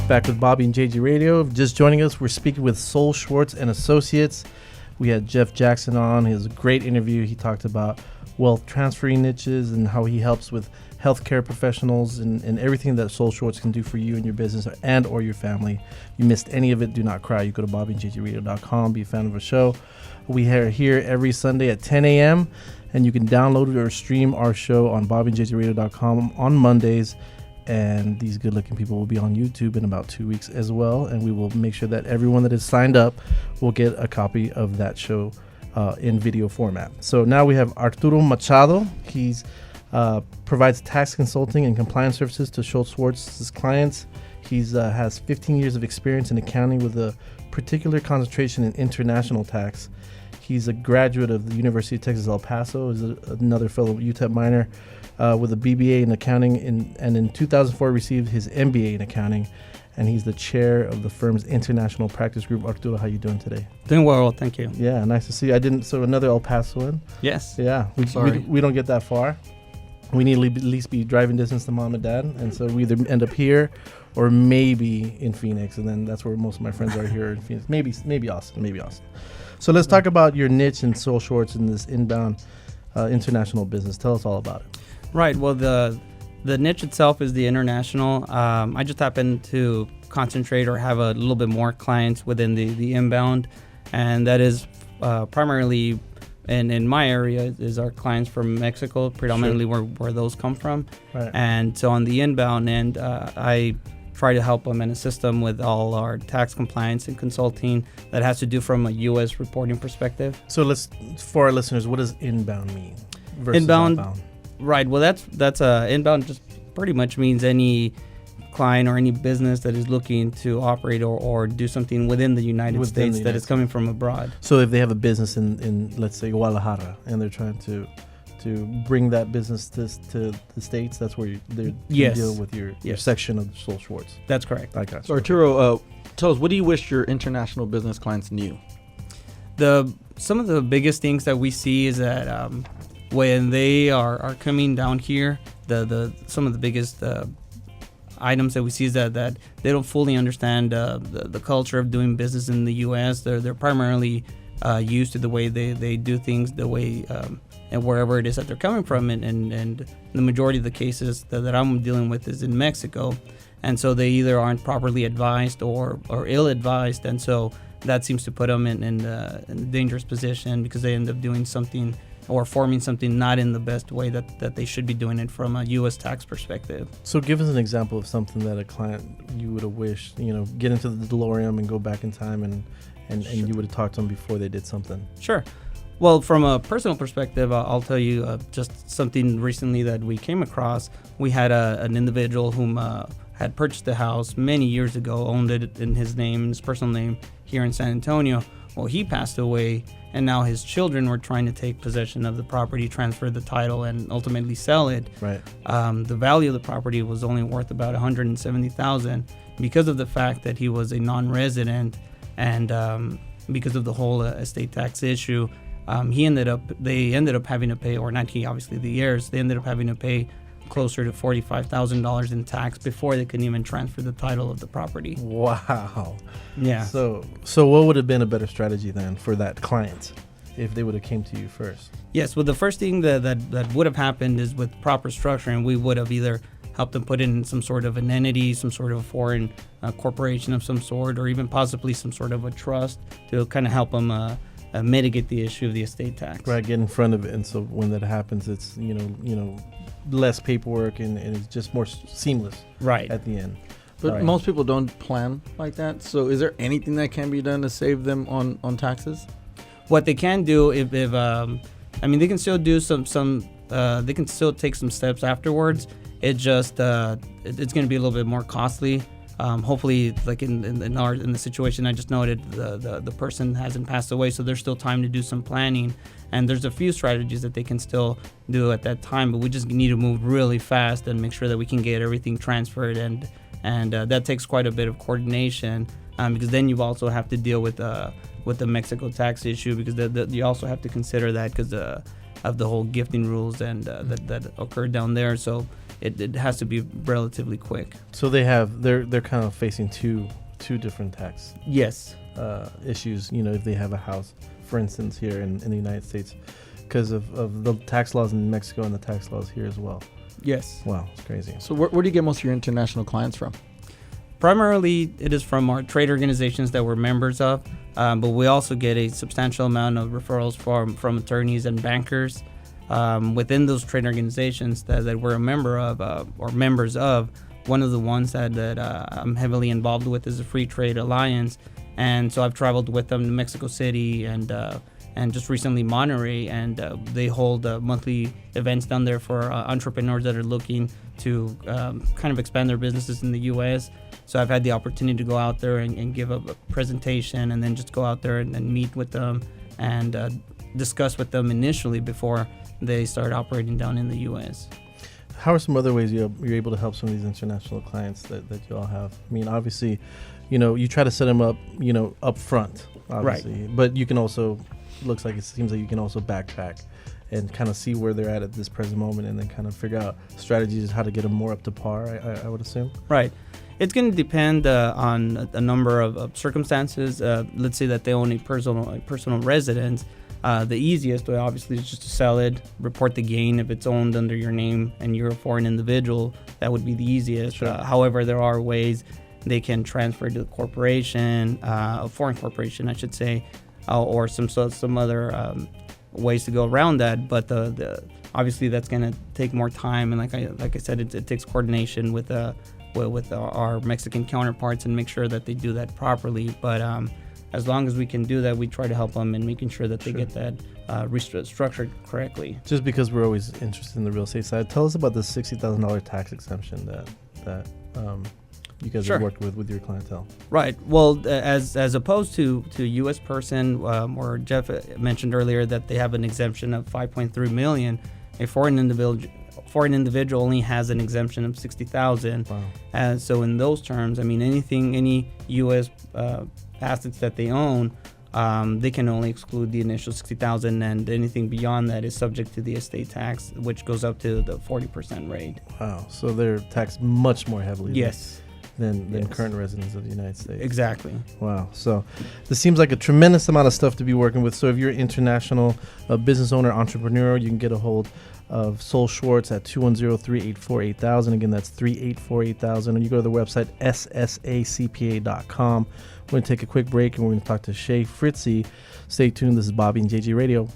Back with Bobby and JG Radio. Just joining us, we're speaking with Sol Schartz and Associates. We had Jeff Jackson on. He was a great interview. He talked about wealth transferring niches and how he helps with healthcare professionals and everything that Sol Schartz can do for you and your business and or your family. If you missed any of it, do not cry. You go to bobbyandjjradio.com, be a fan of a show. We are here every Sunday at 10 a.m. and you can download or stream our show on bobbyandjjradio.com on Mondays. And these good-looking people will be on YouTube in about 2 weeks as well. And we will make sure that everyone that is signed up will get a copy of that show in video format. So now we have Arturo Machado. He's provides tax consulting and compliance services to Shwartz's clients. He's has 15 years of experience in accounting with a particular concentration in international tax. He's a graduate of the University of Texas El Paso. Is another fellow UTEP minor with a BBA in accounting, and in 2004 received his MBA in accounting. And he's the chair of the firm's international practice group. Arturo, how you doing today? Doing well, thank you. Yeah, nice to see you. So another El Pasoan. Yes. Yeah, we don't get that far. We need to at least be driving distance to mom and dad, and so we either end up here or maybe in Phoenix, and then that's where most of my friends are here in Phoenix. Maybe Austin. So let's talk about your niche in Sol Schartz in this inbound international business. Tell us all about it. Right. Well, the niche itself is the international. I just happen to concentrate or have a little bit more clients within the inbound, and that is primarily in my area is our clients from Mexico, predominantly where those come from. Right. And so on the inbound end, I try to help them and assist them with all our tax compliance and consulting that has to do from a U.S. reporting perspective. So for our listeners, what does inbound mean versus Inbound, outbound? Right. Well, that's inbound just pretty much means any client or any business that is looking to operate or do something within the United States that is coming from abroad. So if they have a business in let's say Guadalajara and they're trying to bring that business to the States, that's where you deal with your section of Sol Schartz. That's correct. I got you. So Arturo, tell us, what do you wish your international business clients knew? Some of the biggest things that we see is that when they are coming down here, some of the biggest items that we see is that they don't fully understand the culture of doing business in the U.S. They're primarily used to the way they do things, the way and wherever it is that they're coming from, and the majority of the cases that I'm dealing with is in Mexico, and so they either aren't properly advised or ill-advised, and so that seems to put them in a dangerous position because they end up doing something or forming something not in the best way that they should be doing it from a U.S. tax perspective. So give us an example of something that a client you would have wished, get into the DeLorean and go back in time and you would have talked to them before they did something. Sure. Well, from a personal perspective, I'll tell you just something recently that we came across. We had an individual whom had purchased a house many years ago, owned it in his personal name here in San Antonio. Well, he passed away, and now his children were trying to take possession of the property, transfer the title, and ultimately sell it. Right. The value of the property was only worth about $170,000 because of the fact that he was a non-resident, and because of the whole estate tax issue. They ended up having to pay, or not he, obviously the heirs, they ended up having to pay closer to $45,000 in tax before they could even transfer the title of the property. Wow. Yeah. So what would have been a better strategy then for that client if they would have came to you first? Yes. Well, the first thing that would have happened is with proper structuring, we would have either helped them put in some sort of an entity, some sort of foreign corporation of some sort, or even possibly some sort of a trust to kind of help them mitigate the issue of the estate tax. Right, get in front of it, and so when that happens, it's less paperwork and it's just more seamless. Right at the end. But most people don't plan like that. So is there anything that can be done to save them on taxes? What they can do, if they can still do they can still take some steps afterwards. It just it's going to be a little bit more costly. Hopefully, like in the situation I just noted, the person hasn't passed away, so there's still time to do some planning. And there's a few strategies that they can still do at that time, but we just need to move really fast and make sure that we can get everything transferred, and that takes quite a bit of coordination, because then you also have to deal with the Mexico tax issue, because you also have to consider that because of the whole gifting rules and that occurred down there. So it has to be relatively quick. So they're kind of facing two different tax Yes. issues. If they have a house, for instance, here in the United States, because of the tax laws in Mexico and the tax laws here as well. Yes. Wow, it's crazy. So where do you get most of your international clients from? Primarily, it is from our trade organizations that we're members of, but we also get a substantial amount of referrals from attorneys and bankers within those trade organizations that we're a member of or members of. One of the ones that I'm heavily involved with is the Free Trade Alliance, and so I've traveled with them to Mexico City and just recently Monterey, and they hold monthly events down there for entrepreneurs that are looking to kind of expand their businesses in the U.S. So I've had the opportunity to go out there and give a presentation, and then just go out there and meet with them and discuss with them initially before they start operating down in the U.S. How are some other ways you're able to help some of these international clients that you all have? I mean, obviously, you try to set them up, up front, obviously. Right. But you can also, it seems like you can also backtrack and kind of see where they're at this present moment, and then kind of figure out strategies how to get them more up to par, I would assume. Right. It's going to depend on a number of circumstances. Let's say that they own a personal residence. The easiest way, obviously, is just to sell it, report the gain. If it's owned under your name and you're a foreign individual, that would be the easiest. Sure. However, there are ways they can transfer to the corporation, a foreign corporation, I should say, or some other ways to go around that. But obviously, that's going to take more time, and like I said, it takes coordination with our Mexican counterparts and make sure that they do that properly. But as long as we can do that, we try to help them in making sure that they get that restructured correctly. Just because we're always interested in the real estate side, tell us about the $60,000 tax exemption that you guys have worked with your clientele. Right. Well, as opposed to a U.S. person, or Jeff mentioned earlier that they have an exemption of $5.3 million, a foreign individual only has an exemption of $60,000. Wow. And so in those terms, I mean, any U.S. assets that they own, they can only exclude the initial $60,000, and anything beyond that is subject to the estate tax, which goes up to the 40% rate. Wow. So they're taxed much more heavily. Yes. Than current residents of the United States. Exactly. Wow. So this seems like a tremendous amount of stuff to be working with. So if you're an international business owner, entrepreneur, you can get a hold of Sol Schartz at 210-384-8000. Again, that's 384-8000. And you go to the website ssacpa.com. We're going to take a quick break, and we're going to talk to Shai Frietze. Stay tuned. This is Bobby and JJ Radio.